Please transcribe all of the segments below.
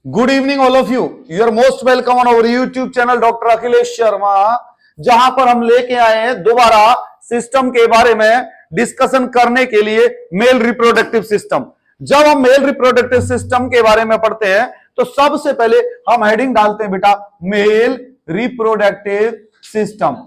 Good evening all of you are most welcome on our YouTube channel doctor Akhilesh Sharma, जहां पर हम लेके आए हैं दोबारा सिस्टम के बारे में डिस्कशन करने के लिए मेल रिप्रोडक्टिव सिस्टम। जब हम मेल रिप्रोडक्टिव सिस्टम के बारे में पढ़ते हैं तो सबसे पहले हम हेडिंग डालते हैं बेटा मेल रिप्रोडक्टिव सिस्टम।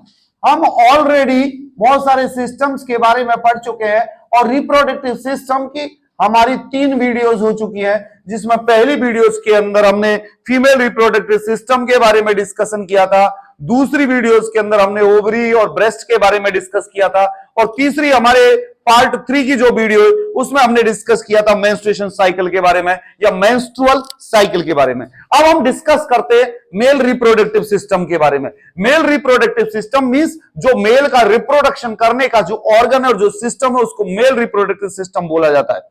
हम ऑलरेडी बहुत सारे सिस्टम्स के बारे में पढ़ चुके हैं और रिप्रोडक्टिव सिस्टम की हमारी 3 वीडियोस हो चुकी हैं, जिसमें पहली वीडियोस के अंदर हमने फीमेल रिप्रोडक्टिव सिस्टम के बारे में डिस्कशन किया था, दूसरी वीडियोस के अंदर हमने ओवरी और ब्रेस्ट के बारे में डिस्कस किया था, और तीसरी हमारे पार्ट 3 की जो वीडियो है उसमें हमने डिस्कस किया था मेंस्ट्रुएशन साइकिल के बारे में या मेंस्ट्रुअल साइकिल के बारे में। अब हम डिस्कस करते हैं मेल रिप्रोडक्टिव सिस्टम के बारे में। मेल रिप्रोडक्टिव सिस्टम मींस जो मेल का रिप्रोडक्शन करने का जो ऑर्गन है और जो सिस्टम है उसको मेल रिप्रोडक्टिव सिस्टम बोला जाता है।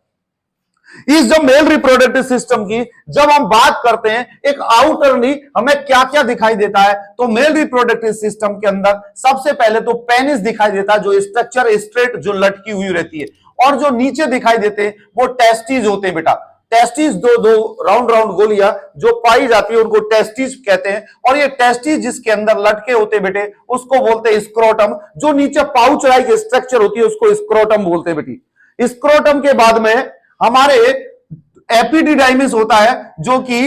इस जो मेल रिप्रोडक्टिव सिस्टम की जब हम बात करते हैं एक आउटरली हमें क्या क्या दिखाई देता है, तो मेल रिप्रोडक्टिव सिस्टम के अंदर सबसे पहले तो पेनिस दिखाई देता है, जो स्ट्रक्चर स्ट्रेट जो लटकी हुई रहती है, और जो नीचे दिखाई देते हैं वो टेस्टिस होते हैं बेटा। टेस्टिस दो राउंड राउंड गोलियां जो पाई जाती है उनको टेस्टिस कहते हैं, और ये टेस्टिस जिसके अंदर लटके होते बेटे उसको बोलते हैं स्क्रोटम। जो नीचे पाउच लाइक स्ट्रक्चर होती है उसको स्क्रोटम बोलते हैं बेटी। स्क्रोटम के बाद में हमारे एपिडिडाइमिस होता है, जो कि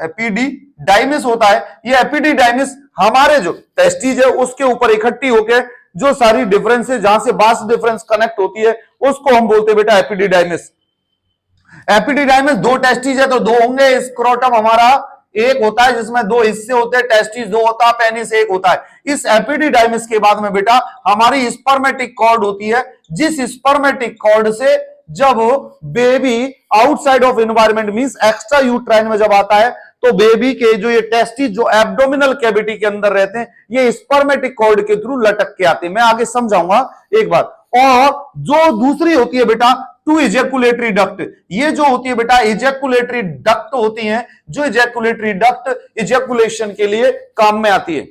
एपिडिडाइमिस होता है। ये एपिडिडाइमिस हमारे जो टेस्टिस है उसके ऊपर इकट्ठी होकर जो सारी डिफरेंसेस जहां से बास डिफरेंस कनेक्ट होती है उसको हम बोलते हैं बेटा एपिडिडाइमिस। एपिडिडाइमिस 2 टेस्टिस है तो 2 होंगे। स्क्रोटम हमारा एक होता है जिसमें 2 हिस्से होते हैं, टेस्टिस 2 होता है, पेनिस 1 होता है। इस एपिडिडाइमिस के बाद में बेटा हमारी स्पर्मेटिक कॉर्ड होती है, जिस स्पर्मेटिक कॉर्ड से जब baby outside of environment means extra uterine में जब आता है तो बेबी के जो ये टेस्टिस जो एब्डोमिनल कैविटी के अंदर रहते हैं ये स्पर्मेटिक कॉर्ड के थ्रू लटक के आते हैं। मैं आगे समझाऊंगा एक बार। और जो दूसरी होती है बेटा 2 इजैकुलेटरी डक्ट। ये जो होती है बेटा इजैकुलेटरी डक्ट होती हैं, जो इजैकुलेटरी डक्ट इजैकुलेशन के लिए काम में आती है।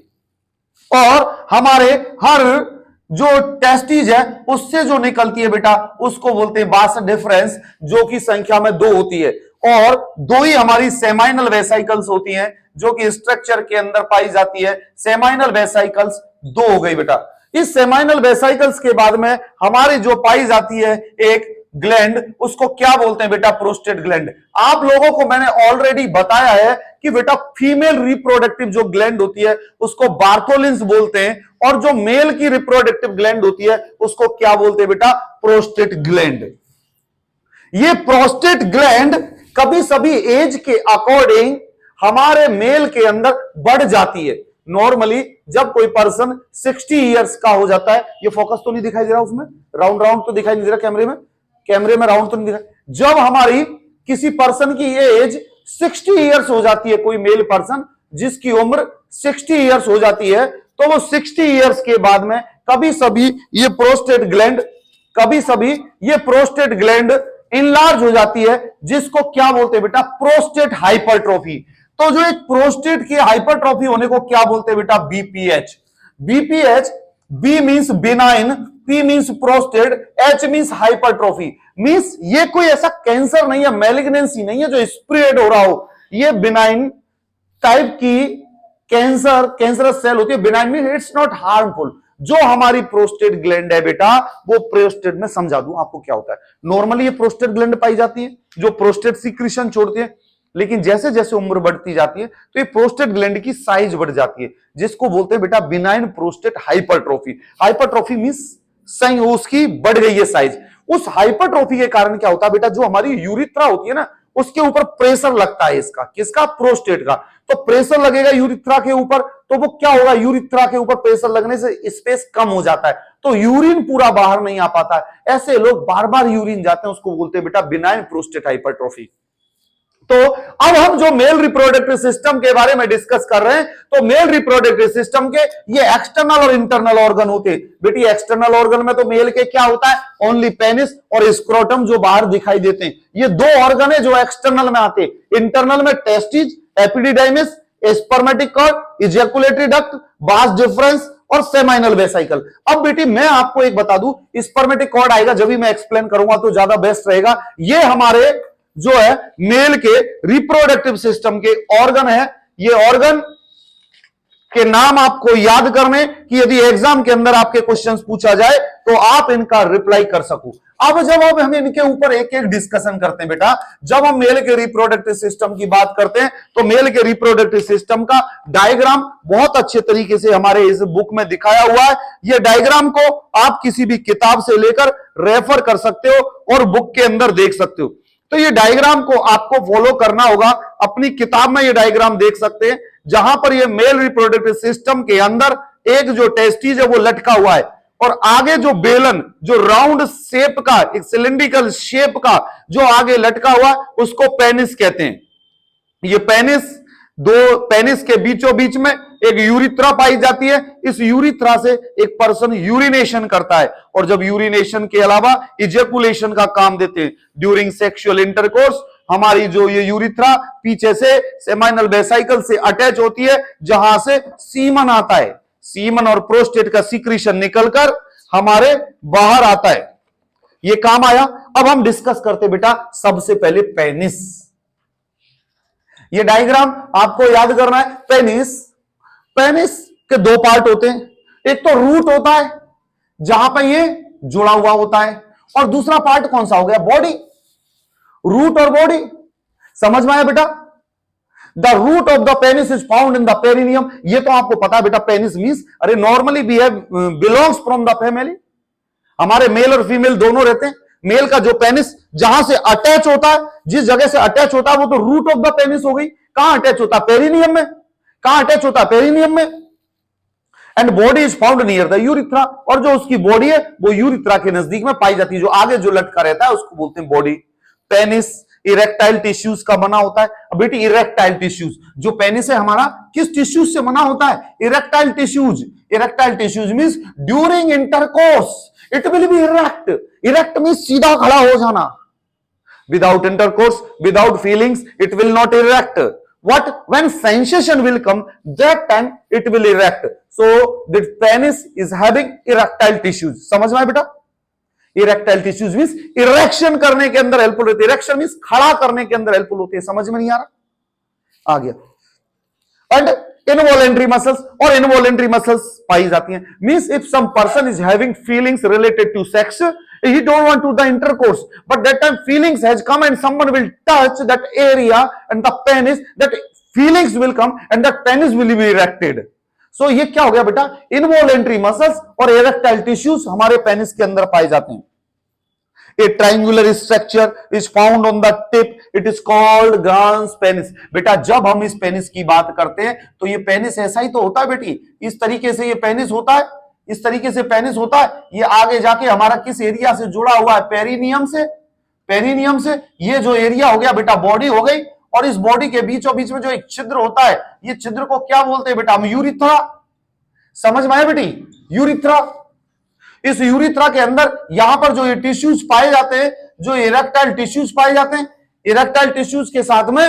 और हमारे हर जो टेस्टिस है उससे जो निकलती है बेटा उसको बोलते हैं बास डिफरेंस, जो कि संख्या में 2 होती है। और 2 ही हमारी सेमाइनल वेसाइकल्स होती हैं जो कि स्ट्रक्चर के अंदर पाई जाती है। सेमाइनल वेसाइकल्स 2 हो गई बेटा। इस सेमाइनल वेसाइकल्स के बाद में हमारी जो पाई जाती है एक ग्लैंड, उसको क्या बोलते हैं बेटा प्रोस्टेट ग्लैंड। आप लोगों को मैंने ऑलरेडी बताया है कि बेटा फीमेल रिप्रोडक्टिव जो ग्लैंड होती है उसको बार्थोलिन्स बोलते हैं, और जो मेल की रिप्रोडक्टिव ग्लैंड होती है उसको क्या बोलते हैं बेटा प्रोस्टेट ग्लैंड। ये प्रोस्टेट ग्लैंड कभी सभी एज के अकॉर्डिंग हमारे मेल के अंदर बढ़ जाती है। नॉर्मली जब कोई पर्सन 60 इयर्स का हो जाता है, ये फोकस तो नहीं दिखाई दे रहा, उसमें राउंड राउंड तो दिखाई नहीं दे रहा, कैमरे में राउंड तो नहीं दिख रहा। जब हमारी किसी पर्सन की एज 60 इयर्स हो जाती है, कोई मेल पर्सन जिसकी उम्र 60 इयर्स हो जाती है, तो वो 60 इयर्स के बाद में कभी सभी ये प्रोस्टेट ग्लैंड इनलार्ज हो जाती है, जिसको क्या बोलते हैं बेटा प्रोस्टेट हाइपरट्रोफी। तो जो एक प्रोस्टेट की हाइपरट्रोफी होने को क्या बोलते हैं बेटा BPH. B means benign, P means prostate, H means hypertrophy. Means ये कोई ऐसा कैंसर नहीं है, मैलिग्नेंसी नहीं है जो स्प्रेड हो रहा हो, ये बिनाइन टाइप की कैंसरस सेल होती है। Benign means it's not harmful. जो हमारी प्रोस्टेट ग्लैंड है बेटा वो प्रोस्टेट में समझा दूं आपको क्या होता है। नॉर्मली ये प्रोस्टेट ग्लैंड पाई जाती है जो प्रोस्टेट सीक्रेशन छोड़ती है, लेकिन जैसे जैसे उम्र बढ़ती जाती है तो ये प्रोस्टेट ग्लैंड की साइज बढ़ जाती है, जिसको बोलते हैं बेटा benign prostate hypertrophy. Hypertrophy means उसकी बढ़ गई है साइज। उस हाइपरट्रोफी के कारण क्या होता है बेटा, जो हमारी यूरिथ्रा होती है ना उसके ऊपर प्रेशर लगता है इसका, किसका प्रोस्टेट का। तो प्रेशर लगेगा यूरिथ्रा के ऊपर, तो वो क्या होगा, यूरिथ्रा के ऊपर प्रेशर लगने से स्पेस कम हो जाता है, तो यूरिन पूरा बाहर नहीं आ पाता है। ऐसे लोग बार बार यूरिन जाते हैं, उसको बोलते हैं बेटा बिनाइन प्रोस्टेट हाइपरट्रोफी। तो अब हम जो मेल रिप्रोडक्टिव सिस्टम के बारे में डिस्कस कर रहे हैं, तो मेल रिप्रोडक्टिव सिस्टम के ये एक्सटर्नल और इंटरनल ऑर्गन होते हैं बेटी। एक्सटर्नल ऑर्गन में तो मेल के क्या होता है ओनली पेनिस और स्क्रोटम जो बाहर दिखाई देते हैं। ये 2 ऑर्गन है जो एक्सटर्नल में आते हैं। इंटरनल में testis, epididymis, spermatic cord, ejaculatory duct, vas deferens और सेमाइनल वेसाइकल। अब बेटी मैं आपको एक बता दूं, स्पर्मेटिक कॉर्ड आएगा जब भी मैं एक्सप्लेन करूंगा तो ज्यादा बेस्ट रहेगा। ये हमारे जो है मेल के रिप्रोडक्टिव सिस्टम के ऑर्गन है। ये ऑर्गन के नाम आपको याद करने कि यदि एग्जाम के अंदर आपके क्वेश्चंस पूछा जाए तो आप इनका रिप्लाई कर सको। अब जब हम इनके ऊपर एक एक डिस्कशन करते हैं बेटा, जब हम मेल के रिप्रोडक्टिव सिस्टम की बात करते हैं तो मेल के रिप्रोडक्टिव सिस्टम का डायग्राम बहुत अच्छे तरीके से हमारे इस बुक में दिखाया हुआ है। ये डायग्राम को आप किसी भी किताब से लेकर रेफर कर सकते हो और बुक के अंदर देख सकते हो। तो ये डायग्राम को आपको फॉलो करना होगा। अपनी किताब में ये डायग्राम देख सकते हैं, जहां पर ये मेल रिप्रोडक्टिव सिस्टम के अंदर एक जो टेस्टिस है वो लटका हुआ है और आगे जो बेलन, जो राउंड शेप का, एक सिलिंड्रिकल शेप का जो आगे लटका हुआ है उसको पेनिस कहते हैं। ये पेनिस, दो पेनिस के बीचों बीच में एक यूरिथ्रा पाई जाती है। इस यूरिथ्रा से एक पर्सन यूरिनेशन करता है और जब यूरिनेशन के अलावा इजैकुलेशन का काम देते हैं ड्यूरिंग सेक्सुअल इंटरकोर्स, हमारी जो ये यूरिथ्रा पीछे से सेमाइनल वेसिकल से अटैच होती है, जहां से सीमन आता है। सीमन और प्रोस्टेट का सीक्रेशन निकलकर हमारे बाहर आता है। ये काम आया। अब हम डिस्कस करते बेटा सबसे पहले पेनिस। ये डायग्राम आपको याद करना है। पेनिस, पेनिस के दो पार्ट होते हैं। एक तो रूट होता है जहां पर ये जुड़ा हुआ होता है, और दूसरा पार्ट कौन सा हो गया? बॉडी। रूट और बॉडी समझ में आया बेटा? The root of the penis is found in the perineum. ये तो आपको पता है बेटा। पेनिस मींस अरे normally belongs from the family. हमारे मेल और फीमेल दोनों रहते हैं। मेल का जो पेनिस जहां से अटैच होता है, जिस जगह से अटैच होता है वो तो रूट ऑफ द पेनिस हो गई। कहां अटैच होता है? पेरिनियम में। कहां अटैच होता है? पेरिनियम में। And body is found near the urethra, और जो उसकी बॉडी है वो यूरिथ्रा के नजदीक में पाई जाती है। जो आगे जो लटका रहता है उसको बोलते हैं बॉडी। पेनिस इरेक्टाइल टिश्यूज का बना होता है। अब बेटी इरेक्टाइल टिश्यूज, जो पेनिस है हमारा किस टिश्यूज से बना होता है? Erectile tissues. Erectile tissues means during intercourse it will be erect. Erect means सीधा खड़ा हो जाना। Without intercourse, without feelings, it will not erect. What? When sensation will come, that time it will erect. So the penis is having erectile tissues. समझ में आया बेटा? Erectile tissues means erection करने के अंदर हेल्पफुल होती है। Erection means खड़ा करने के अंदर हेल्पफुल होती है। समझ में नहीं आ रहा? आ गया। And involuntary muscles, और involuntary muscles पाई जाती हैं। Means if some person is having feelings related to sex, he don't want to the intercourse, but that time feelings has come and someone will touch that area and the penis, that feelings will come and that penis will be erected. So ये क्या हो गया बेटा? Involuntary muscles और erectile tissues हमारे penis के अंदर पाए जाते हैं। A triangular structure is found on the tip. It is called glans penis. बेटा जब हम इस पेनिस की बात करते हैं तो ये पेनिस ऐसा ही तो होता है बेटी। इस तरीके से ये पेनिस होता है, इस तरीके से पेनिस होता है। ये आगे जाके हमारा किस एरिया से जुड़ा हुआ है? पेरिनियम से। पेरिनियम से ये जो एरिया हो गया बेटा बॉडी हो गई, और इस बॉडी के बीचों बीच में जो एक छिद्र होता है, ये छिद्र को क्या बोलते हैं बेटा? हम यूरिथ्रा। समझ में आया बेटी? यूरिथ्रा। इस यूरिथ्रा के अंदर यहां पर जो ये टिश्यूज पाए जाते हैं, जो इरेक्टाइल टिश्यूज पाए जाते हैं, इरेक्टाइल टिश्यूज के साथ में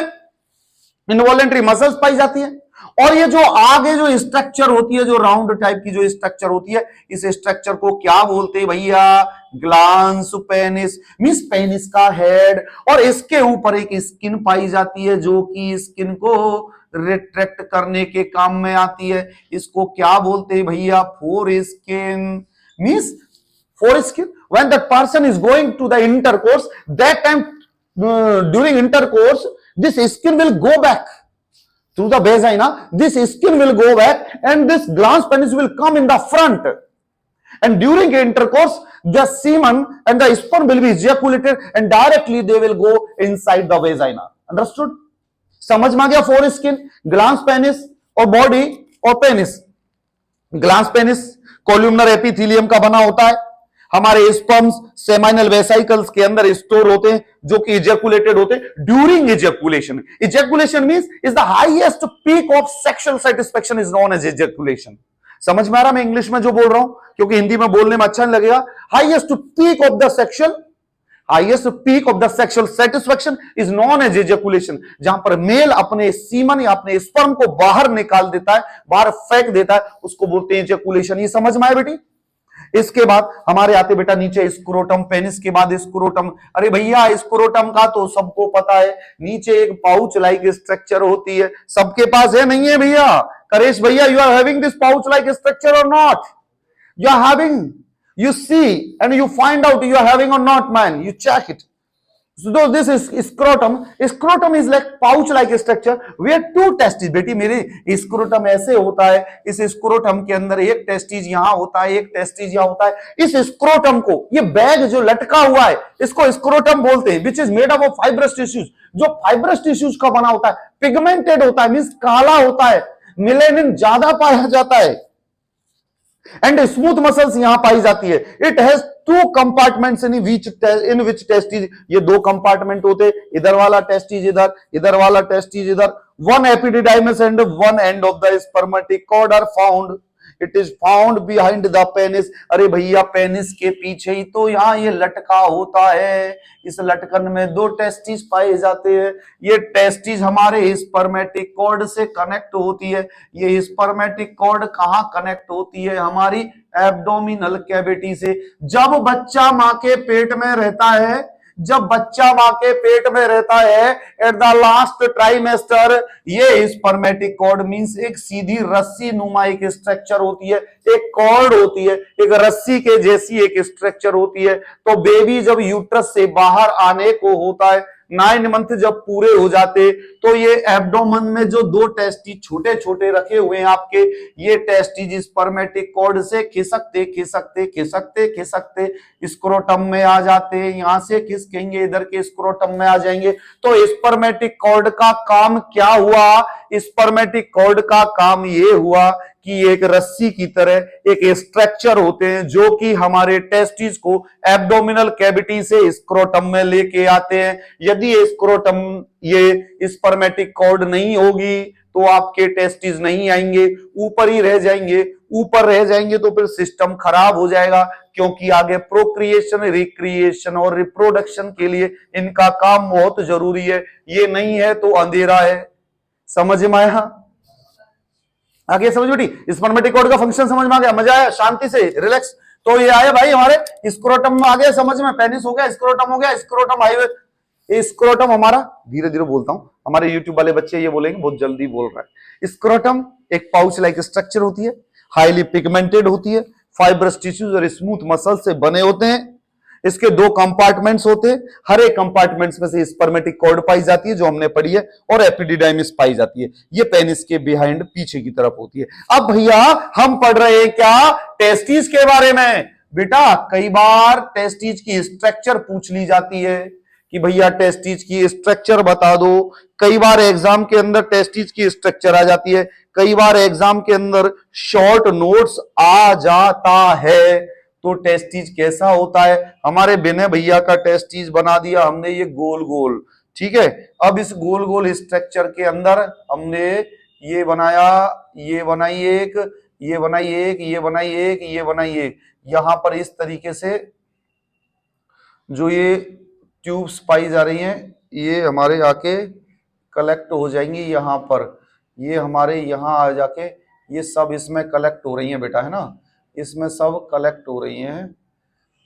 इनवॉलेंट्री मसल्स पाई जाती है। और ये जो आगे जो स्ट्रक्चर होती है, जो राउंड टाइप की जो स्ट्रक्चर होती है, इस स्ट्रक्चर को क्या बोलते हैं भैया? Glans penis. मींस पेनिस का हेड, और इसके ऊपर एक स्किन पाई जाती है जो कि स्किन को रिट्रैक्ट करने के काम में आती है। इसको क्या बोलते हैं भैया? Foreskin. Means foreskin, when that person is going to the intercourse, that time during intercourse this skin will go back through the vagina. This skin will go back and this glans penis will come in the front, and during intercourse the semen and the sperm will be ejaculated and directly they will go inside the vagina. Understood? समझ में आ गया? foreskin, glans penis और body और penis. glans penis कोल्यूमनर epithelium का बना होता है। हमारे स्पर्म्स सेमाइनल वेसिकल्स के अंदर स्टोर होते हैं, जो कि इजैकुलेटेड होते हैं during ejaculation. Ejaculation means is the highest peak of sexual satisfaction is known as ejaculation. समझ में आ रहा? मैं इंग्लिश में जो बोल रहा हूं क्योंकि हिंदी में बोलने में अच्छा नहीं लगेगा। Highest peak of the sexual, highest peak of the sexual satisfaction is known as ejaculation. जहां पर मेल अपने सीमन या अपने स्पर्म को बाहर निकाल देता है, बाहर फेंक देता है, उसको बोलते हैं इजैकुलेशन। ये समझ में आया बेटी? इसके बाद हमारे आते बेटा नीचे स्क्रोटम, पेनिस के बाद स्क्रोटम। अरे भैया स्क्रोटम का तो सबको पता है, नीचे एक पाउच लाइक स्ट्रक्चर होती है, सबके पास है नहीं है भैया? करेश भैया, you are having this pouch like structure or not? You are having, you see and you find out you are having or not, man. You check it. So this is scrotum. Scrotum is like pouch like structure where two testes, बेटी मेरे scrotum ऐसे होता है, इस scrotum के अंदर एक testes यहां होता है, एक टेस्टिज यहां होता है। इस स्क्रोटम को, ये बैग जो लटका हुआ है, इसको स्क्रोटम बोलते हैं, which is made up of fibrous tissues, जो फाइब्रस टिश्यूज का बना होता है, पिगमेंटेड होता है, मींस काला होता है, मेलेनिन ज्यादा पाया जाता है, एंड स्मूथ मसल्स यहां पाई जाती है। It has to compartments in which testes, ये दो कंपार्टमेंट होते, इधर वाला टेस्टिज इधर, इधर वाला टेस्टिज इधर। One epididymis and one end of the spermatic cord are found, it is found behind the penis. अरे भैया पेनिस के पीछे ही तो यहां ये लटका होता है, इस लटकन में दो टेस्टिस पाए जाते हैं। ये टेस्टिस हमारे स्पर्मेटिक कॉर्ड से कनेक्ट होती है। ये स्पर्मेटिक कॉर्ड कहां कनेक्ट होती है? हमारी एब्डोमिनल कैविटी से। जब बच्चा मां के पेट में रहता है, जब बच्चा मां के पेट में रहता है, एट द लास्ट ट्राइमेस्टर, ये स्पर्मेटिक कॉर्ड मींस एक सीधी रस्सी नुमा एक स्ट्रक्चर होती है, एक कॉर्ड होती है, एक रस्सी के जैसी एक स्ट्रक्चर होती है। तो बेबी जब यूट्रस से बाहर आने को होता है, 9 मंथ जब पूरे हो जाते, तो ये एब्डोमेन में जो दो टेस्टिज छोटे छोटे रखे हुए हैं आपके, ये टेस्टिज स्पर्मेटिक कॉर्ड से खिसकते खिसकते खिसकते खिसकते स्क्रोटम में आ जाते हैं। यहां से खिसकेंगे इधर के स्क्रोटम में आ जाएंगे। तो स्पर्मेटिक कॉर्ड का काम क्या हुआ? स्पर्मेटिक कॉर्ड का काम ये हुआ कि एक रस्सी की तरह एक स्ट्रक्चर होते हैं जो कि हमारे टेस्टिस को एब्डोमिनल कैविटी से स्क्रोटम में लेके आते हैं। यदि स्क्रोटम ये स्पर्मेटिक कॉर्ड नहीं होगी तो आपके टेस्टिस नहीं आएंगे, ऊपर ही रह जाएंगे। ऊपर रह जाएंगे तो फिर सिस्टम खराब हो जाएगा, क्योंकि आगे प्रोक्रिएशन, रिक्रिएशन और रिप्रोडक्शन के लिए इनका काम बहुत जरूरी है। ये नहीं है तो अंधेरा है। समझ में आया? आगे समझ बेटी, स्पर्मेटिक कॉर्ड का फंक्शन समझ में आ गया? मजा आया? शांति से रिलैक्स। तो ये आया भाई हमारे स्क्रोटम में आ गया समझ में, पेनिस हो गया, स्क्रोटम हो गया, स्क्रोटम हाईवे। स्क्रोटम हमारा, धीरे धीरे बोलता हूं, हमारे यूट्यूब वाले बच्चे ये बोलेंगे बहुत जल्दी बोल रहा है। स्क्रोटम एक पाउच लाइक स्ट्रक्चर होती है, हाईली पिगमेंटेड होती है, फाइब्रस टिश्यूज और स्मूथ मसल से बने होते हैं। इसके दो कंपार्टमेंट्स होते हैं, हर एक कंपार्टमेंट्स में से स्पर्मेटिक कॉर्ड पाई जाती है जो हमने पढ़ी है, और एपिडिडाइमिस पाई जाती है। ये पेनिस के बिहाइंड पीछे की तरफ होती है। अब भैया हम पढ़ रहे हैं क्या? टेस्टिस के बारे में। बेटा कई बार टेस्टिस की स्ट्रक्चर पूछ ली जाती है कि भैया टेस्टिस की स्ट्रक्चर बता दो। कई बार एग्जाम के अंदर टेस्टिस की स्ट्रक्चर आ जाती है, कई बार एग्जाम के अंदर शॉर्ट नोट्स आ जाता है। तो टेस्टिज कैसा होता है? हमारे बिना भैया का टेस्टिज बना दिया हमने, ये गोल गोल, ठीक है। अब इस गोल गोल स्ट्रक्चर के अंदर हमने ये बनाया, ये बनाई एक, ये बनाई एक, ये बनाई एक, ये बनाई एक। यहां पर इस तरीके से जो ये ट्यूब्स पाई जा रही हैं, ये हमारे आके कलेक्ट हो जाएंगी यहां पर, ये हमारे यहां आ जाके ये सब इसमें कलेक्ट हो रही हैं बेटा, है ना, इसमें सब कलेक्ट हो रही हैं,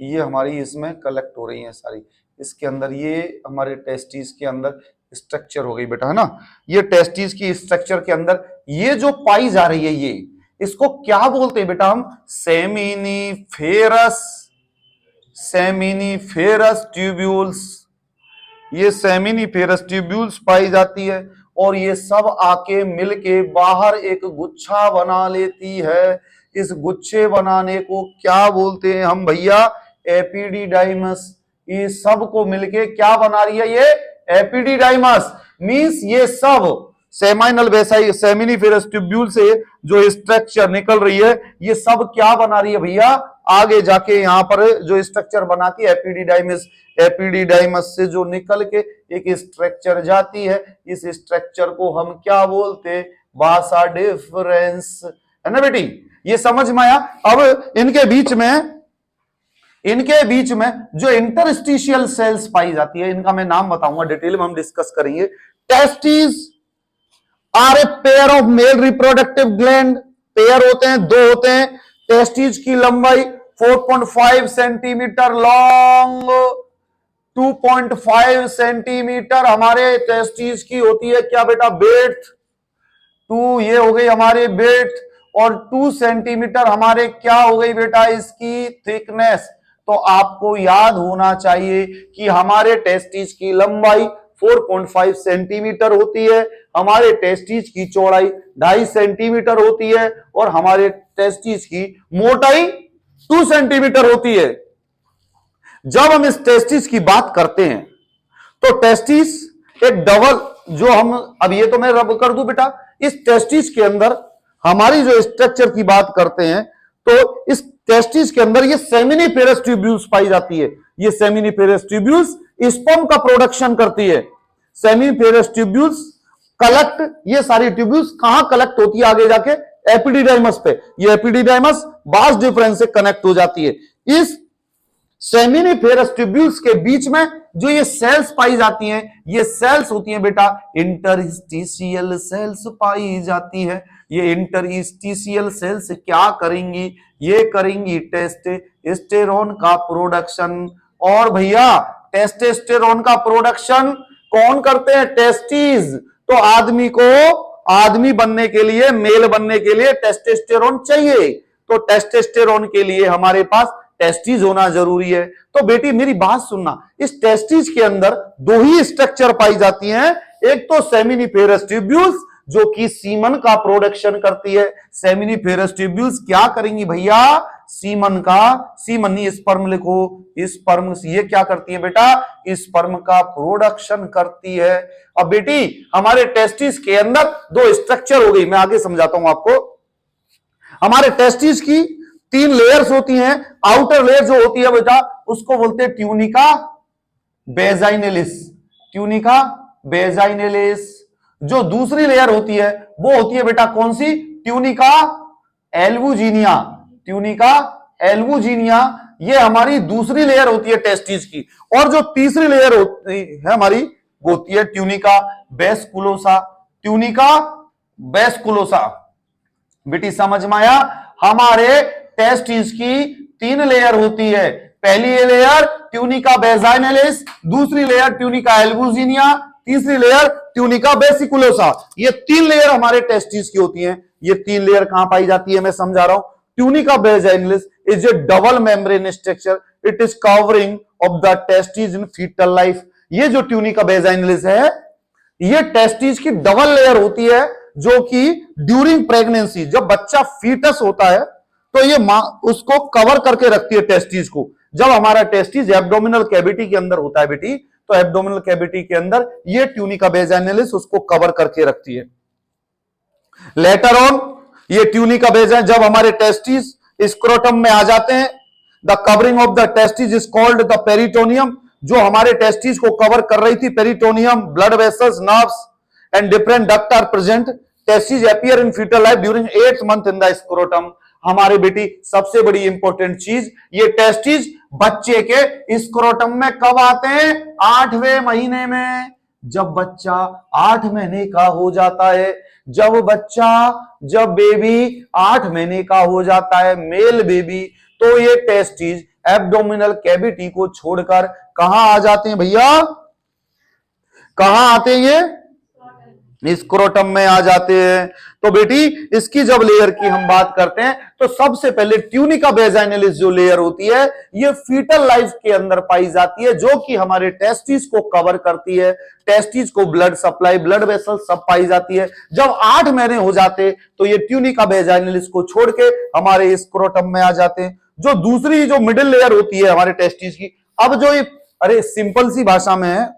ये हमारी इसमें कलेक्ट हो रही हैं सारी इसके अंदर। ये हमारे टेस्टिस के अंदर स्ट्रक्चर हो गई बेटा, है ना। ये टेस्टिस की स्ट्रक्चर के अंदर ये जो पाई जा रही है, ये इसको क्या बोलते हैं बेटा हम? Seminiferous, seminiferous tubules. ये सेमिनिफेरस ट्यूब्यूल्स पाई जाती है और ये सब आके मिलके बाहर एक गुच्छा बना लेती है। इस गुच्छे बनाने को क्या बोलते हैं हम भैया? एपिडिडाइमस। ये सब को मिलके क्या बना रही है? ये एपिडिडाइमस। मींस ये सब सेमाइनल वेसाई सेमिनिफेरस ट्यूब्यूल से जो स्ट्रक्चर निकल रही है, ये सब क्या बना रही है भैया? आगे जाके यहां पर जो स्ट्रक्चर बनाती है एपिडिडाइमस, एपिडिडाइमस से जो निकल के एक स्ट्रक्चर जाती है, इस स्ट्रक्चर को हम क्या बोलते? वासा डिफरेंस, है ना बेटी। ये समझ में आया? अब इनके बीच में जो इंटरस्टिशियल सेल्स पाई जाती है, इनका मैं नाम बताऊंगा, डिटेल में हम डिस्कस करेंगे। Testis are a pair of male reproductive gland. Pair होते हैं, दो होते हैं। टेस्टिस की लंबाई 4.5 सेंटीमीटर लॉन्ग, 2.5 सेंटीमीटर हमारे टेस्टिस की होती है क्या बेटा, बेड्थ। 2 ये हो गई हमारे बेड्थ, और 2 सेंटीमीटर हमारे क्या हो गई बेटा, इसकी थिकनेस। तो आपको याद होना चाहिए कि हमारे टेस्टिस की लंबाई 4.5 सेंटीमीटर होती है, हमारे टेस्टिस की चौड़ाई 2.5 सेंटीमीटर होती है, और हमारे टेस्टिस की मोटाई 2 सेंटीमीटर होती है। जब हम इस टेस्टिस की बात करते हैं तो टेस्टिस एक डबल, जो हम अब ये तो मैं रब कर दूं बेटा, इस टेस्टिस के अंदर हमारी जो स्ट्रक्चर की बात करते हैं तो इस टेस्टिस के अंदर ये सेमिनिफेरस ट्यूब्यूल्स पाई जाती है। ये सेमिनिफेरस ट्यूब्यूल्स स्पर्म का प्रोडक्शन करती है। सेमिनिफेरस ट्यूब्यूल्स कलेक्ट, ये सारी ट्यूब्यूल्स कहां कलेक्ट होती है, आगे जाके एपिडिडाइमस पे। ये एपिडिडाइमस बास डिफरेंस से कनेक्ट हो जाती है। इस सेमिनिफेरस ट्यूब्यूल्स के बीच में जो ये सेल्स पाई जाती हैं, ये सेल्स होती हैं बेटा इंटरस्टिशियल सेल्स पाई जाती है। ये इंटरस्टिशियल सेल्स क्या करेंगी, ये करेंगी टेस्टोस्टेरोन का प्रोडक्शन। और भैया टेस्टोस्टेरोन का प्रोडक्शन कौन करते हैं, टेस्टिस। तो आदमी को आदमी बनने के लिए, मेल बनने के लिए टेस्टोस्टेरोन चाहिए। तो टेस्टोस्टेरोन के लिए हमारे पास टेस्टिस होना जरूरी है। तो बेटी मेरी बात सुनना, इस टेस्टिस के अंदर 2 ही स्ट्रक्चर पाई जाती हैं। एक तो सेमिनिफेरस ट्यूब्यूल्स जो कि सीमन का प्रोडक्शन करती है। सेमिनिफेरस ट्यूब्यूल्स क्या करेंगी भैया, सीमन का, सीमन नहीं स्पर्म लिखो, स्पर्म ये क्या करती है बेटा, स्पर्म का प्रोडक्शन करती है। अब बेटी हमारे टेस्टिस के अंदर 2 स्ट्रक्चर हो गई, मैं आगे समझाता हूं आपको। हमारे टेस्टिस की 3 लेयर्स होती हैं। आउटर लेयर जो होती है बेटा उसको बोलते हैं ट्यूनिका बेजाइनेलिस, ट्यूनिका बेजाइनेलिस। जो दूसरी लेयर होती है वो होती है बेटा कौन सी, ट्यूनिका एल्बुजिनिया, ट्यूनिका एल्बुजिनिया। ये हमारी दूसरी लेयर होती है टेस्टिस की। और जो तीसरी लेयर होती है हमारी वो होती है ट्यूनिका वेस्कुलोसा, ट्यूनिका वेस्कुलोसा। बेटी समझ में आया, हमारे टेस्टिस की 3 लेयर होती है। पहली लेयर ट्यूनिका बेजाइनेलिस, दूसरी लेयर ट्यूनिका एल्बुजिनिया, तीसरी लेयर ट्यूनिका वेसिकुलोसा। ये 3 लेयर हमारे टेस्टिस की होती हैं। ये 3 लेयर कहां पाई जाती है मैं समझा रहा हूं। Tunica vaginalis is a double membrane structure, it is covering of the testis in fetal life. ये जो ट्यूनिका बेजाइनेलिस है ये टेस्टिस की डबल लेयर होती है, जो कि ड्यूरिंग प्रेगनेंसी, जब बच्चा फीटस होता है तो ये मां उसको कवर करके रखती है टेस्टिस को। जब हमारा टेस्टिस एब्डोमिनल कैविटी के अंदर होता है बेटी, तो एब्डोमिनल कैविटी के अंदर ये ट्यूनिका बेजाइनेलिस उसको कवर करके रखती है। लेटर ऑन ये ट्यूनिका बेजाइन जब हमारे टेस्टिस स्क्रोटम में आ जाते हैं, the covering of the testis is called the peritoneum. जो हमारे टेस्टिस को कवर कर रही थी peritoneum, blood vessels, nerves and different duct are present. Testis appear in fetal life during 8th month in the scrotum. हमारे बेटी सबसे बड़ी इंपॉर्टेंट चीज, ये टेस्टिस बच्चे के स्क्रोटम में कब आते हैं, 8वें महीने में। जब बच्चा 8 महीने का हो जाता है, जब बेबी 8 महीने का हो जाता है, मेल बेबी, तो ये टेस्टिस एब्डोमिनल कैविटी को छोड़कर कहां आ जाते हैं भैया, कहां आते हैं, ये स्क्रोटम में आ जाते हैं। तो बेटी इसकी जब लेयर की हम बात करते हैं तो सबसे पहले ट्यूनिका बेजाइनेलिस जो लेयर होती है ये फीटल लाइफ के अंदर पाई जाती है, जो कि हमारे टेस्टिस को कवर करती है। टेस्टिस को ब्लड सप्लाई, ब्लड वेसल सब पाई जाती है। जब 8 महीने हो जाते तो ये ट्यूनिका बेजाइनेलिस को छोड़ के हमारे स्क्रोटम में आ जाते हैं। जो दूसरी जो मिडिल लेयर होती है हमारे टेस्टिस की, अब जो ये अरे सिंपल सी भाषा में है,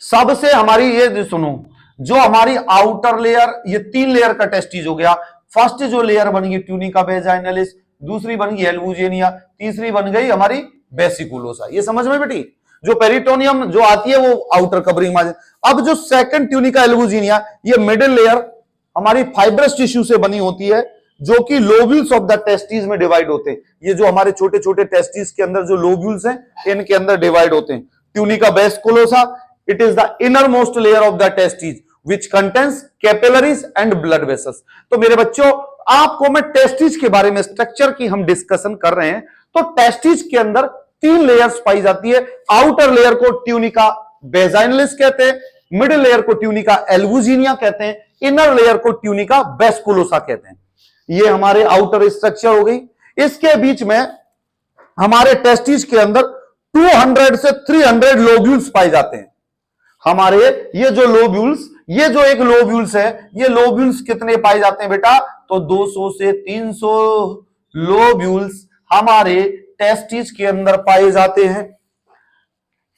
सबसे हमारी ये सुनो, जो हमारी आउटर लेयर, ये 3 लेयर का टेस्टिस हो गया। फर्स्ट जो लेयर बन गई ट्यूनिका बेजाइनेलिस, दूसरी बन गई एल्बुजिनिया, तीसरी बन गई हमारी वेसिकुलोसा। ये समझ में बेटी, जो पेरिटोनियम जो आती है वो आउटर कवरिंग में। अब जो सेकंड ट्यूनिका एल्बुजिनिया, ये मिडिल लेयर हमारी फाइब्रस टिश्यू से बनी होती है, जो कि लोब्यूल्स ऑफ द टेस्टिस में डिवाइड होते हैं। ये जो हमारे छोटे छोटे टेस्टिस के अंदर जो लोब्यूल्स हैं इनके अंदर डिवाइड होते हैं। Tunica vasculosa, it is the innermost layer of the testes which contains capillaries and blood vessels। तो मेरे बच्चों आपको मैं टेस्टिस के बारे में, स्ट्रक्चर की हम डिस्कशन कर रहे हैं, तो टेस्टिस के अंदर 3 लेयर्स पाई जाती है। आउटर लेयर को ट्यूनिका वेजाइनलिस कहते हैं, मिडिल लेयर को ट्यूनिका एल्वुजिनिया कहते हैं, इनर लेयर को ट्यूनिका वेस्कुलोसा कहते हैं। ये हमारे आउटर स्ट्रक्चर हो गई। इसके बीच में हमारे टेस्टिस के अंदर 200 से 300 लोब्यूल्स पाए जाते हैं। हमारे ये जो लोब्यूल्स, ये जो एक लोब्यूल्स है, ये लोब्यूल्स कितने पाए जाते हैं बेटा? तो 200 से 300 लोब्यूल्स हमारे टेस्टिस के अंदर पाए जाते हैं।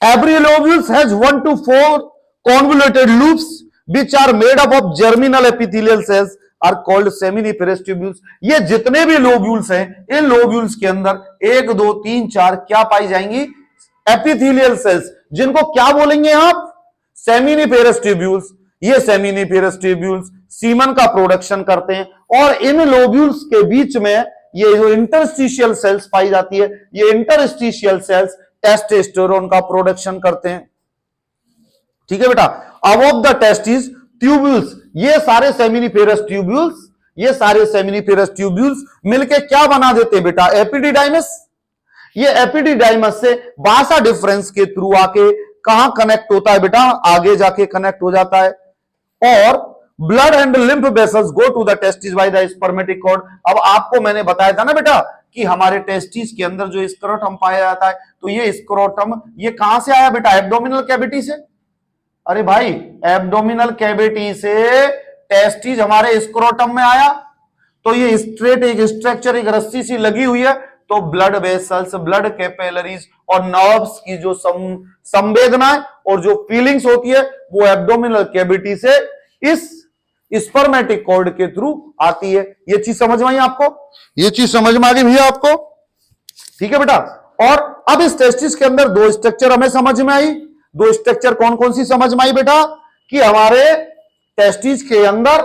Every lobules has 1 to 4 convoluted loops which are made up of germinal epithelial cells are called seminiferous tubules। ये जितने भी लोब्यूल्स हैं, इन लोब्यूल्स के अंदर 1 2 3 4 क्या पाई जाएंगी? एपिथेलियल सेल्स, जिनको क्या बोलेंगे आप? Seminiferous tubules. ये सेमिनिफेरस ट्यूब्यूल्स सीमन का प्रोडक्शन करते हैं, और इन लोब्यूल्स के बीच में ये जो इंटरस्टिशियल सेल्स पाई जाती है, ये इंटरस्टिशियल सेल्स टेस्टोस्टेरोन का प्रोडक्शन करते हैं। ठीक है बेटा। अबव द टेस्टिस ट्यूब्यूल्स, ये सारे सेमिनिफेरस ट्यूब्यूल्स, ये सारे सेमिनिफेरस ट्यूब्यूल्स मिलके क्या बना देते हैं बेटा? एपिडिडाइमस। ये एपिडिडाइमस से बासा डिफरेंस के थ्रू आके कहां कनेक्ट होता है बेटा? आगे जाके कनेक्ट हो जाता है। और blood and lymph vessels go to the testis by the spermatic cord. अब आपको मैंने बताया था ना बेटा कि हमारे टेस्टिस के अंदर जो स्क्रोटम पाया जाता है, तो ये स्क्रोटम ये कहां से आया बेटा? एब्डोमिनल कैविटी से। अरे भाई, एब्डोमिनल कैविटी से टेस्टिस हमारे स्क्रोटम में आया, तो ये स्ट्रेट एक स्ट्रक्चर, एक रस्सी सी लगी हुई है, तो ब्लड वेसल्स, ब्लड कैपिलरीज और नर्व्स की जो संवेदनाएं और जो फीलिंग्स होती है, वो एब्डोमिनल कैविटी से इस स्पर्मेटिक कॉर्ड के थ्रू आती है। ये चीज समझ में आई आपको? ये चीज समझ में आ गई भैया आपको? ठीक है बेटा। और अब इस टेस्टिस के अंदर 2 स्ट्रक्चर हमें समझ में आई। 2 स्ट्रक्चर कौन कौन सी समझ में आई बेटा? कि हमारे टेस्टिस के अंदर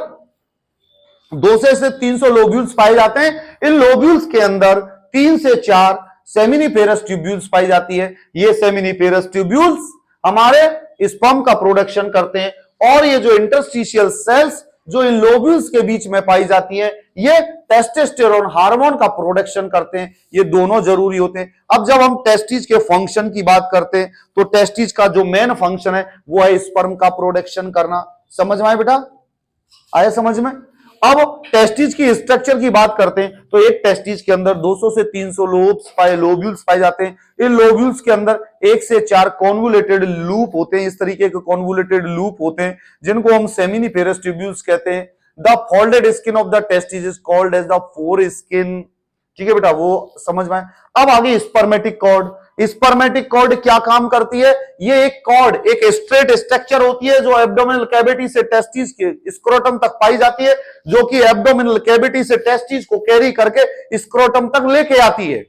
200 से 300 लोब्यूल्स पाए जाते हैं। इन लोब्यूल्स के अंदर 3 से 4 सेमिनिफेरस ट्यूब्यूल्स पाई जाती है। ये सेमिनिफेरस ट्यूब्यूल्स हमारे स्पर्म का प्रोडक्शन करते हैं, और ये जो इंटरस्टिशियल सेल्स जो इन लोब्यूल्स के बीच में पाई जाती है, ये टेस्टोस्टेरोन हार्मोन का प्रोडक्शन करते हैं। ये दोनों जरूरी होते हैं। अब जब हम टेस्टिस के फंक्शन की बात करते हैं, तो टेस्टिस का जो मेन फंक्शन है वो है स्पर्म का प्रोडक्शन करना। समझ में आया बेटा? आया समझ में? अब टेस्टिस की स्ट्रक्चर की बात करते हैं, तो एक टेस्टिस के अंदर 200 से 300 लोब्यूल्स पाए जाते हैं। इन लोब्यूल्स के अंदर 1 से 4 कॉन्वुलेटेड लूप होते हैं। इस तरीके के कॉन्वुलेटेड लूप होते हैं, जिनको हम सेमिनिफेरस ट्यूब्यूल्स कहते हैं। The folded skin of the testis is called as the foreskin. ठीक है बेटा, वो समझ में आए। अब आगे स्पर्मेटिक कॉर्ड। स्पर्मेटिक कॉर्ड क्या काम करती है? ये एक कॉर्ड, एक स्ट्रेट स्ट्रक्चर होती है जो एब्डोमिनल कैविटी से टेस्टिस के स्क्रोटम तक पाई जाती है, जो कि एब्डोमिनल कैविटी से टेस्टिस को कैरी करके स्क्रोटम तक लेके आती है।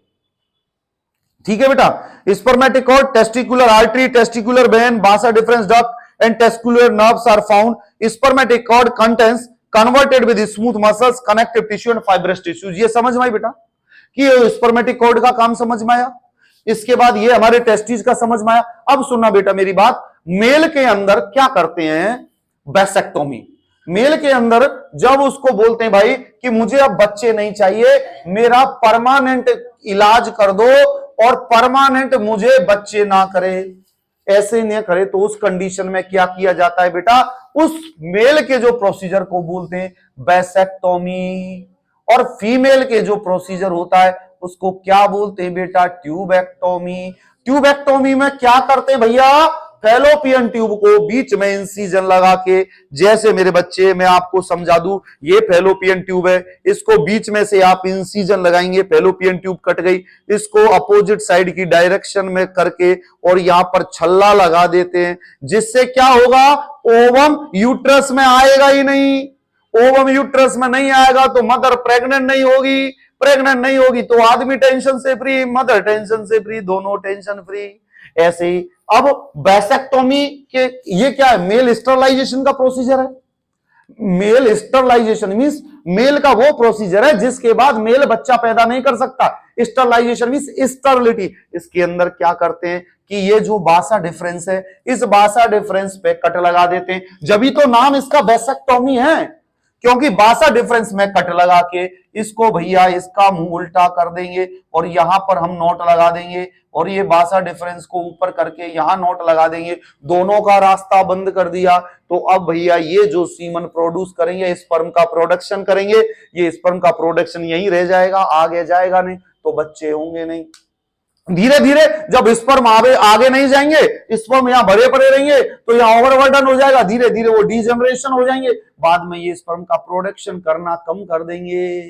ठीक है बेटा। Spermatic cord, testicular artery, testicular vein, vas deferens duct and testicular nerves are found. Spermatic cord contains converted with smooth muscles, connective tissue and fibrous tissues. ये समझ में आई बेटा कि स्पर्मेटिक कॉर्ड का काम समझ में आया। इसके बाद ये हमारे टेस्टिस का समझ में आया। अब सुनना बेटा मेरी बात, मेल के अंदर क्या करते हैं? वैसेक्टोमी। मेल के अंदर जब उसको बोलते हैं भाई कि मुझे अब बच्चे नहीं चाहिए, मेरा परमानेंट इलाज कर दो और परमानेंट मुझे बच्चे ना करे, ऐसे नहीं करे, तो उस कंडीशन में क्या किया जाता है बेटा? उस मेल के जो प्रोसीजर को बोलते हैं वैसेक्टोमी, और फीमेल के जो प्रोसीजर होता है उसको क्या बोलते हैं बेटा? ट्यूबेक्टोमी। ट्यूबेक्टोमी में क्या करते हैं भैया? फैलोपियन ट्यूब को बीच में इंसिजन लगा के, जैसे मेरे बच्चे मैं आपको समझा दूं, ये फैलोपियन ट्यूब है, इसको बीच में से आप इंसिजन लगाएंगे, फैलोपियन ट्यूब कट गई, इसको अपोजिट साइड की डायरेक्शन में करके और यहां पर छल्ला लगा देते हैं, जिससे क्या होगा? ओवम यूट्रस में आएगा ही नहीं। ओवम यूट्रस में नहीं आएगा तो मदर प्रेग्नेंट नहीं होगी, प्रेग्नेंट नहीं होगी तो आदमी टेंशन से फ्री, मदर टेंशन से फ्री, दोनों टेंशन फ्री। ऐसे ही अब वैसेक्टोमी के ये क्या है? मेल स्टरलाइजेशन का प्रोसीजर है। मेल स्टरलाइजेशन मींस मेल का वो प्रोसीजर है जिसके बाद मेल बच्चा पैदा नहीं कर सकता। Sterilization means sterility. इसके अंदर क्या करते हैं कि ये जो बासा डिफरेंस है, इस बासा डिफरेंस पे कट लगा देते हैं, जब ही तो नाम इसका वैसेक्टोमी है। क्योंकि बासा डिफरेंस में कट लगा के इसको भैया इसका मुंह उल्टा कर देंगे और यहां पर हम नोट लगा देंगे और ये बासा डिफरेंस को ऊपर करके यहां नोट लगा देंगे, दोनों का रास्ता बंद कर दिया। तो अब भैया ये जो सीमन प्रोड्यूस करेंगे, स्पर्म का प्रोडक्शन करेंगे, ये स्पर्म का प्रोडक्शन यहीं रह जाएगा, आगे जाएगा नहीं, तो बच्चे होंगे नहीं। धीरे धीरे जब स्पर्म आगे नहीं जाएंगे, स्पर्म यहां भरे पड़े रहेंगे तो यहां ओवरबर्डन हो जाएगा, धीरे धीरे वो डीजनरेशन हो जाएंगे, बाद में ये स्पर्म का प्रोडक्शन करना कम कर देंगे।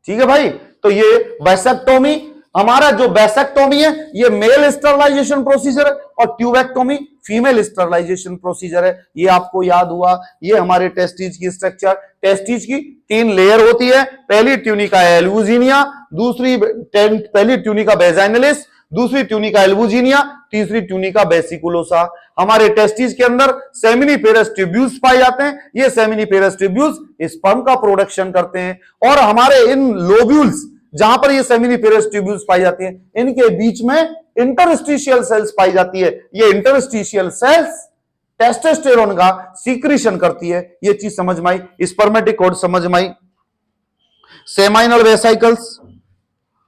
ठीक है भाई, तो ये वैसेक्टोमी, हमारा जो वैसेक्टोमी है ये मेल स्टरलाइजेशन प्रोसीजर है और ट्यूबेक्टोमी फीमेल स्टरलाइजेशन प्रोसीजर है। ये आपको याद हुआ। ये हमारे टेस्टिज की स्ट्रक्चर, टेस्टिज की 3 लेयर होती है। पहली ट्यूनिका एल्बुजिनिया, पहली ट्यूनिका वेजाइनलिस, दूसरी ट्यूनिका एल्बुजिनिया, तीसरी ट्यूनिका वेसिकुलोसा। हमारे टेस्टिज के अंदर सेमिनिफेरस ट्यूब्यूल्स पाए जाते हैं। ये सेमिनिफेरस ट्यूब्यूल्स स्पर्म का प्रोडक्शन करते हैं और हमारे इन लोब्यूल्स जहां पर ये सेमिनिफेरस ट्यूब्यूल्स पाई जाती हैं, इनके बीच में इंटरस्टिशियल सेल्स पाई जाती है। ये इंटरस्टिशियल सेल्स टेस्टोस्टेरोन का सीक्रेशन करती है। ये चीज समझ में आई, स्पर्मेटिकोड समझ में आई। Seminal vesicles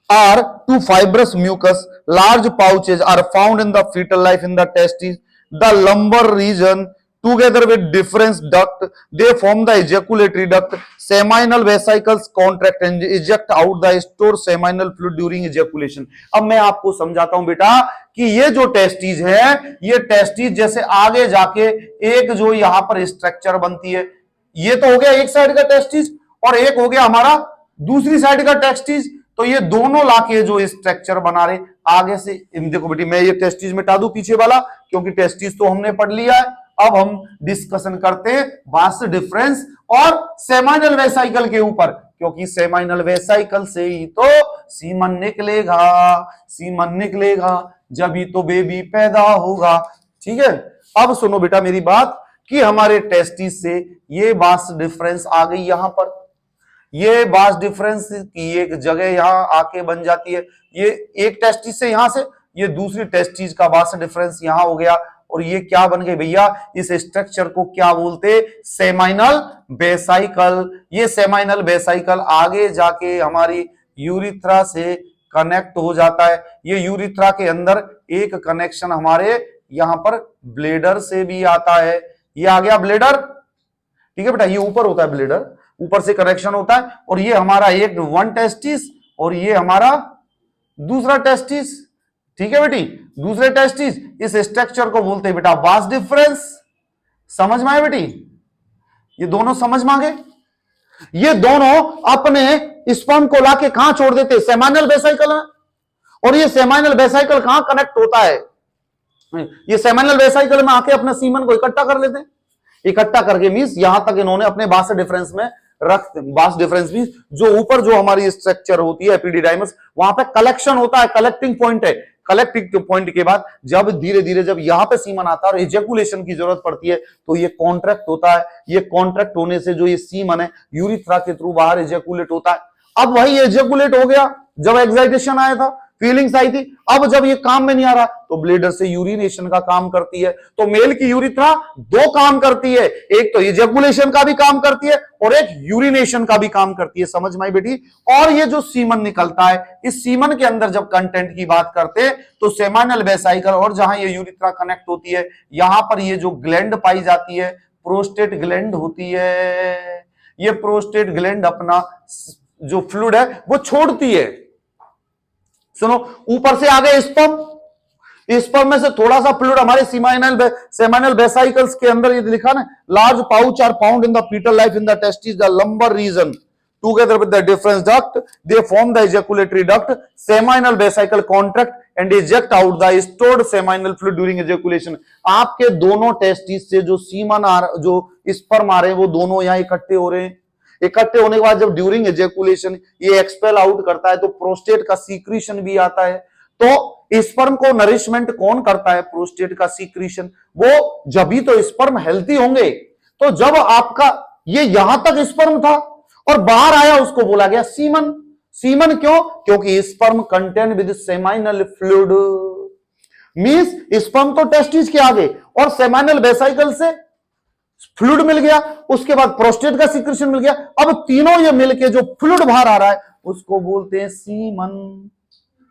are two fibrous mucus, large pouches are found in the fetal life in the testes, the lumbar region, together with difference duct, they form the ejaculatory duct. Seminal vesicles contract and eject out the stored seminal fluid during ejaculation. अब मैं आपको समझाता हूं बेटा कि ये जो testes है, ये टेस्टिज जैसे आगे जाके एक जो यहां पर स्ट्रक्चर बनती है, ये तो हो गया एक साइड का टेस्टिज और एक हो गया हमारा दूसरी साइड का टेस्टिज। तो ये दोनों लाके जो स्ट्रक्चर बना रहे आगे से, देखो बेटी मैं ये टेस्टिज मिटा दूं पीछे वाला, क्योंकि टेस्टिज तो हमने पढ़ लिया है। अब हम डिस्कशन करते हैं वास डिफरेंस और सेमाइनल वेसाइकल के ऊपर, क्योंकि सेमाइनल वेसाइकल से ही तो सीमन निकलेगा, सीमन निकलेगा जब ही तो बेबी पैदा होगा। ठीक है, अब सुनो बेटा मेरी बात कि हमारे टेस्टिज से ये वास डिफरेंस आ गई यहां पर, ये वास डिफरेंस की एक जगह यहां आके बन जाती है। ये एक टेस्टिज से यहां से ये दूसरी टेस्टिज का वास डिफरेंस यहां हो गया और ये क्या बन गए भैया, इस स्ट्रक्चर को क्या बोलते, सेमाइनल वेसाइकल। ये सेमाइनल वेसाइकल आगे जाके हमारी यूरिथ्रा से कनेक्ट हो जाता है। ये यूरिथ्रा के अंदर एक कनेक्शन हमारे यहां पर ब्लेडर से भी आता है। ये आ गया ब्लेडर, ठीक है बेटा, ये ऊपर होता है ब्लेडर, ऊपर से कनेक्शन होता है और ये हमारा एक वन टेस्टिस और ये हमारा दूसरा टेस्टिस। ठीक है बेटी, दूसरे टेस्टिस, इस स्ट्रक्चर को बोलते हैं बेटा वास डिफरेंस। समझ में आए बेटी, ये दोनों समझ में आ गए। ये दोनों अपने स्पर्म को लाके कहां छोड़ देते, सेमाइनल वेसाइकल में, और ये सेमाइनल वेसाइकल कहां कनेक्ट होता है, ये सेमाइनल वेसाइकल में आके अपने सीमन को इकट्ठा कर लेते हैं। इकट्ठा करके मींस यहां तक इन्होंने अपने वास डिफरेंस में रख, वास डिफरेंस मींस जो ऊपर जो हमारी स्ट्रक्चर होती है एपिडिडाइमस, वहां पे कलेक्शन होता है, कलेक्टिंग पॉइंट है। कलेक्टिंग पॉइंट के बाद जब धीरे धीरे जब यहां पे सीमन आता है और इजैकुलेशन की जरूरत पड़ती है तो ये कॉन्ट्रैक्ट होता है। ये कॉन्ट्रैक्ट होने से जो ये सीमन है यूरिथ्रा के थ्रू बाहर इजैकुलेट होता है। अब वही इजैकुलेट हो गया जब एक्साइटेशन आया था, फीलिंग्स आई थी। अब जब ये काम में नहीं आ रहा तो ब्लेडर से यूरिनेशन का काम करती है। तो मेल की यूरिथ्रा 2 काम करती है, एक तो इजैकुलेशन का भी काम करती है और एक यूरिनेशन का भी काम करती है। समझ में आई बेटी। और ये जो सीमन निकलता है, इस सीमन के अंदर जब कंटेंट की बात करते हैं तो सेमाइनल वेसाइकल और जहां ये यूरिथ्रा कनेक्ट होती है, यहां पर ये जो ग्लैंड पाई जाती है प्रोस्टेट ग्लैंड होती है। ये प्रोस्टेट ग्लैंड अपना जो फ्लूइड है वो छोड़ती है। सुनो, ऊपर से आ गए स्पर्म, स्पर्म में से थोड़ा सा फ्लूइड हमारे सेमाइनल वेसाइकल्स के अंदर, ये लिखा ना, large pouch are found in the foetal life in the testis, the lumbar region, together with the deferens duct they form the ejaculatory duct, seminal vesicle contract and eject out the stored seminal fluid during ejaculation. आपके दोनों testis से जो semen जो sperm आ रहे हैं वो दोनों यहां इकट्ठे हो रहे हैं। इकट्ठे होने के बाद जब ड्यूरिंग एजेकुलेशन ये एक्सपेल आउट करता है तो प्रोस्टेट का सीक्रीशन भी आता है। तो स्पर्म को नरिशमेंट कौन करता है, प्रोस्टेट का सीक्रीशन। वो जब भी तो स्पर्म हेल्थी होंगे, तो जब आपका ये यहां तक स्पर्म था और बाहर आया उसको बोला गया सीमन। सीमन क्यों, क्योंकि sperm contain with seminal fluid, means sperm तो टेस्टिस के आगे और सेमाइनल वेसाइकल से फ्लूइड मिल गया, उसके बाद प्रोस्टेट का सीक्रेशन मिल गया। अब तीनों ये मिलके जो फ्लूइड बाहर आ रहा है उसको बोलते हैं सीमन।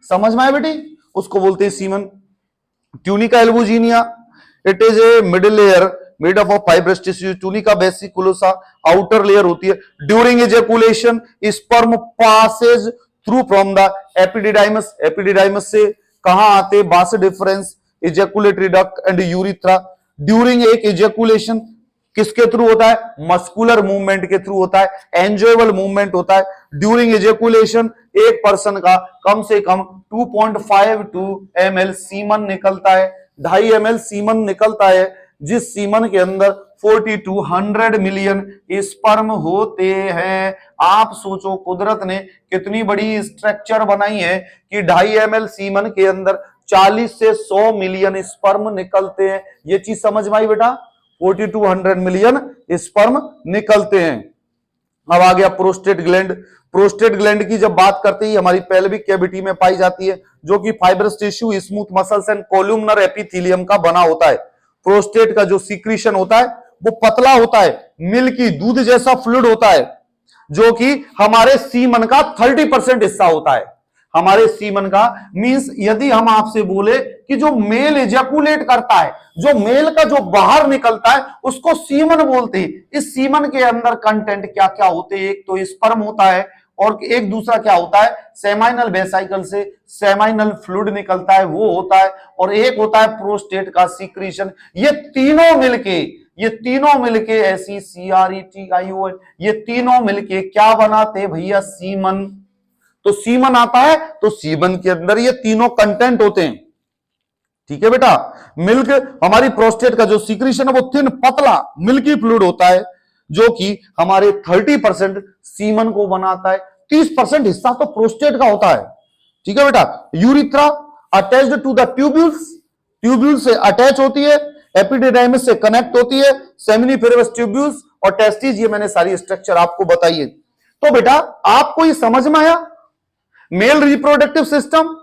समझ में आया बेटी? उसको बोलते हैं semen. Tunica albuginea, it is a middle layer made up of fibrous tissue. Tunica vasculosa outer layer होती है। During ejaculation sperm passes through from the epididymis. Epididymis से कहां आते? Vas deferens, ejaculatory duct and urethra. During एक ejaculation किसके थ्रू होता है? मस्कुलर मूवमेंट के थ्रू होता है, एंजॉयबल मूवमेंट होता है। ड्यूरिंग एजेकुलेशन एक पर्सन का कम से कम 2.52 ml सीमन निकलता है, 2.5 ml सीमन निकलता है, जिस सीमन के अंदर 4200 मिलियन स्पर्म होते हैं। आप सोचो कुदरत ने कितनी बड़ी स्ट्रक्चर बनाई है कि 2.5 ml सीमन के अंदर 40 से 100 मिलियन स्पर्म निकलते हैं। ये चीज समझ में आई बेटा? 4200 मिलियन स्पर्म निकलते हैं। अब आ गया प्रोस्टेट ग्लैंड। प्रोस्टेट ग्लैंड की जब बात करते हैं हमारी पेल्विक कैविटी में पाई जाती है, जो कि fibrous tissue, smooth muscles and columnar epithelium का बना होता है। प्रोस्टेट का जो सीक्रेशन होता है वो पतला होता है, मिल्की दूध जैसा फ्लूइड होता है, जो कि हमारे सीमन का 30% हिस्सा होता है। हमारे सीमन का मींस यदि हम आपसे बोले कि जो मेल एजैकुलेट करता है, जो मेल का जो बाहर निकलता है उसको सीमन बोलते हैं। इस सीमन के अंदर कंटेंट क्या क्या होते हैं? एक तो स्पर्म होता है और एक दूसरा क्या होता है? सेमाइनल वेसाइकल से सेमाइनल फ्लूइड निकलता है, वो होता है। और एक होता है प्रोस्टेट का सीक्रेशन। ये तीनों मिलके SECRETION, ये तीनों मिलके क्या बनाते भैया? सीमन। तो सीमन आता है तो सीमन के अंदर ये तीनों कंटेंट होते हैं। ठीक है बेटा? मिल्क, हमारी प्रोस्टेट का जो सीक्रेशन है वो थिन पतला मिल्की फ्लूइड होता है, जो कि हमारे 30% सीमन को बनाता है। 30% हिस्सा तो प्रोस्टेट का होता है। ठीक है बेटा? Urethra attached to the tubules, tubule से अटैच होती है, एपिडिडाइमिस से कनेक्ट होती है, सेमिनिफेरस ट्यूब्यूल्स और टेस्टिस। ये मैंने सारी स्ट्रक्चर आपको बताई है। तो बेटा आपको ये समझ में आया मेल रिप्रोडक्टिव सिस्टम,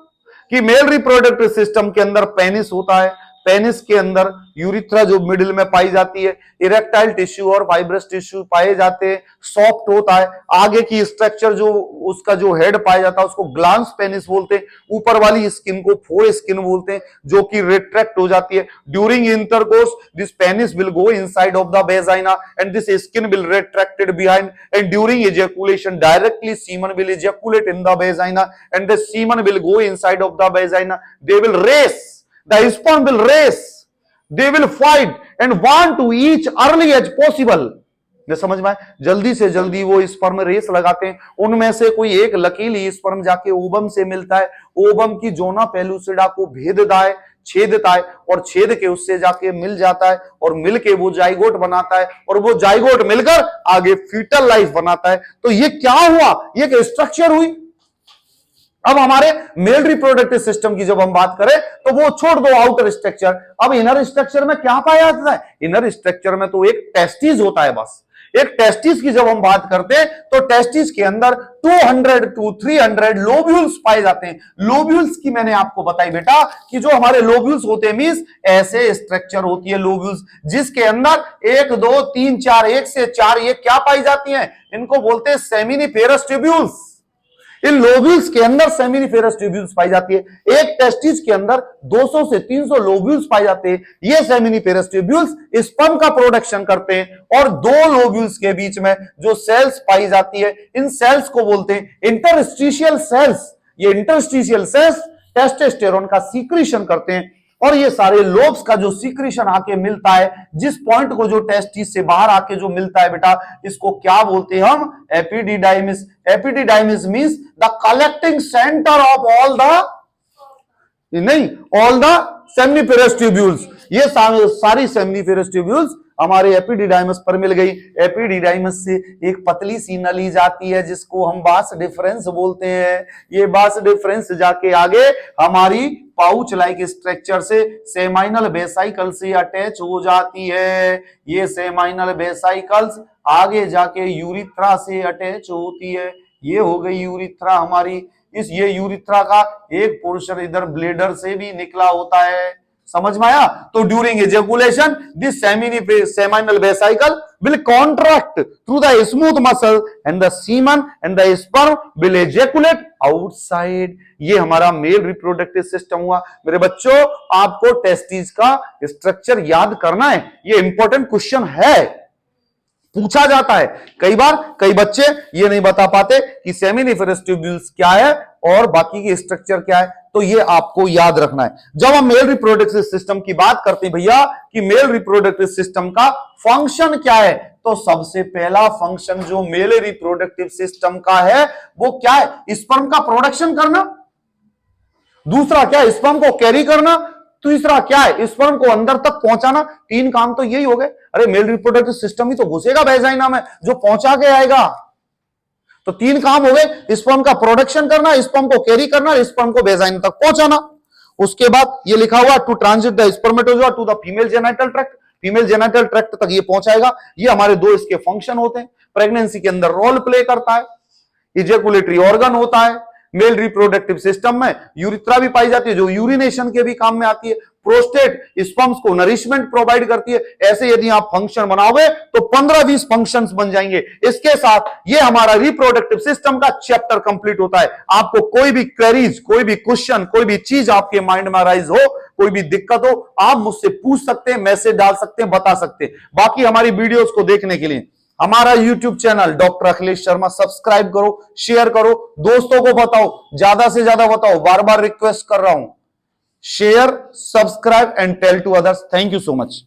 कि मेल रिप्रोडक्टिव सिस्टम के अंदर पेनिस होता है, पेनिस के अंदर यूरिथ्रा जो मिडिल में पाई जाती है, इरेक्टाइल टिश्यू और फाइब्रस टिश्यू पाए जाते हैं, सॉफ्ट होता है। आगे की स्ट्रक्चर जो उसका जो हेड पाया जाता है उसको ग्लांस पेनिस बोलते हैं। ऊपर वाली स्किन को फोर स्किन बोलते हैं, जो कि रिट्रैक्ट हो जाती है। During intercourse this penis will go inside of the vagina and this skin will retracted behind, and during ejaculation directly semen will ejaculate in the vagina and the semen will go inside of the vagina. They will race, the sperm will race, they will fight and want to each early as possible. ये समझ में? जल्दी से जल्दी वो sperm race लगाते हैं। उनमें से कोई एक लकीली स्पर्म जाके ओवम से मिलता है, ओवम की जोना पेलुसिडा को भेदता है, छेदता है और छेद के उससे जाके मिल जाता है और मिल के वो जाइगोट बनाता है और वो जाइगोट मिलकर आगे फीटल लाइफ बनाता है। तो ये क्या हुआ? ये एक स्ट्रक्चर हुई। अब हमारे मेल रिप्रोडक्टिव सिस्टम की जब हम बात करें तो वो छोड़ दो आउटर स्ट्रक्चर, अब इनर स्ट्रक्चर में क्या पाया जाता है? इनर स्ट्रक्चर में तो एक टेस्टिस होता है बस। एक टेस्टिस की जब हम बात करते हैं तो टेस्टिस के अंदर 200 to 300 लोब्यूल्स पाए जाते हैं। लोब्यूल्स की मैंने आपको बताई बेटा कि जो हमारे लोब्यूल्स होते हैं मींस ऐसे स्ट्रक्चर होती है लोब्यूल्स, जिसके अंदर 1 2 3 4 1 से 4 ये क्या पाई जाती हैं? इनको बोलते हैं सेमिनिफेरस ट्यूब्यूल्स। इन लोब्यूल्स के अंदर सेमिनिफेरस ट्यूब्यूल्स पाई जाती है। एक टेस्टिस के अंदर 200 से 300 लोब्यूल्स पाए जाते हैं। ये सेमिनिफेरस ट्यूब्यूल्स स्पर्म का प्रोडक्शन करते हैं और दो लोब्यूल्स के बीच में जो सेल्स पाई जाती है, इन सेल्स को बोलते हैं इंटरस्टिशियल सेल्स। ये इंटरस्टिशियल सेल्स टेस्टोस्टेरोन का सीक्रेशन करते हैं और ये सारे लोब्स का जो सीक्रेशन आके मिलता है, जिस पॉइंट को जो टेस्टिस से बाहर आके जो मिलता है बेटा, इसको क्या बोलते हैं हम? Epididymis. Epididymis means the collecting centre of all the seminiferous tubules. ये सारी सेमिनिफेरस ट्यूब्यूल्स हमारे एपिडिडाइमस पर मिल गई। एपिडिडाइमस से एक पतली सी नली जाती है जिसको हम बास डिफरेंस बोलते हैं। ये बास डिफरेंस जाके आगे हमारी पाउच लाइक स्ट्रक्चर से सेमाइनल वेसाइकल से अटैच हो जाती है। ये सेमाइनल वेसाइकल्स आगे जाके यूरिथ्रा से अटैच होती है। ये हो गई यूरिथ्रा हमारी। ये यूरिथ्रा का एक पोर्शन इधर ब्लेडर से भी निकला होता है। समझ में आया? तो during ejaculation this seminal vesicle will contract through the smooth muscle and the semen and the sperm will ejaculate outside. ये हमारा मेल रिप्रोडक्टिव सिस्टम हुआ। मेरे बच्चों, आपको टेस्टिस का स्ट्रक्चर याद करना है, ये इंपॉर्टेंट क्वेश्चन है, पूछा जाता है कई बार। कई बच्चे ये नहीं बता पाते कि सेमिनिफरस ट्यूब्यूल्स क्या है और बाकी की स्ट्रक्चर क्या है, तो ये आपको याद रखना है। जब हम मेल रिप्रोडक्टिव सिस्टम की बात करते हैं भैया कि मेल रिप्रोडक्टिव सिस्टम का फंक्शन क्या है, तो सबसे पहला फंक्शन जो मेल रिप्रोडक्टिव सिस्टम का है वो क्या है? स्पर्म का प्रोडक्शन करना। दूसरा क्या है? स्पर्म को कैरी करना। तीसरा क्या है? स्पर्म को अंदर तक पहुंचाना। तीन काम तो यही हो गए। अरे मेल रिप्रोडक्टिव सिस्टम ही तो घुसेगा वेजाइना में जो पहुंचा के आएगा। तो तीन काम हो गए, स्पर्म का प्रोडक्शन करना, स्पर्म को कैरी करना, स्पर्म को वेजाइना तक पहुंचाना। उसके बाद ये लिखा हुआ to transit the spermatozoa to the female genital tract, female genital tract तक ये पहुंचाएगा। ये हमारे दो इसके फंक्शन होते हैं। प्रेगनेंसी के अंदर रोल प्ले करता है, इजेकुलेटरी ऑर्गन होता है। मेल रिप्रोडक्टिव सिस्टम में यूरिथ्रा भी पाई जाती है जो यूरिनेशन के भी काम में आती है। प्रोस्टेट स्पर्म्स को नरिशमेंट प्रोवाइड करती है। ऐसे यदि आप फंक्शन बनाओगे तो 15-20 फंक्शंस बन जाएंगे। इसके साथ ये हमारा रिप्रोडक्टिव सिस्टम का चैप्टर कंप्लीट होता है। आपको कोई भी क्वेरीज, कोई भी क्वेश्चन, कोई भी चीज आपके माइंड में अराइज हो, कोई भी दिक्कत हो, आप मुझसे पूछ सकते हैं, मैसेज डाल सकते हैं, बता सकते हैं। बाकी हमारी वीडियोस को देखने के लिए हमारा YouTube channel doctor Akhilesh Sharma subscribe करो, शेयर करो, दोस्तों को बताओ, ज्यादा से ज्यादा बताओ, बार बार रिक्वेस्ट कर रहा हूं। Share, subscribe and tell to others. Thank you so much.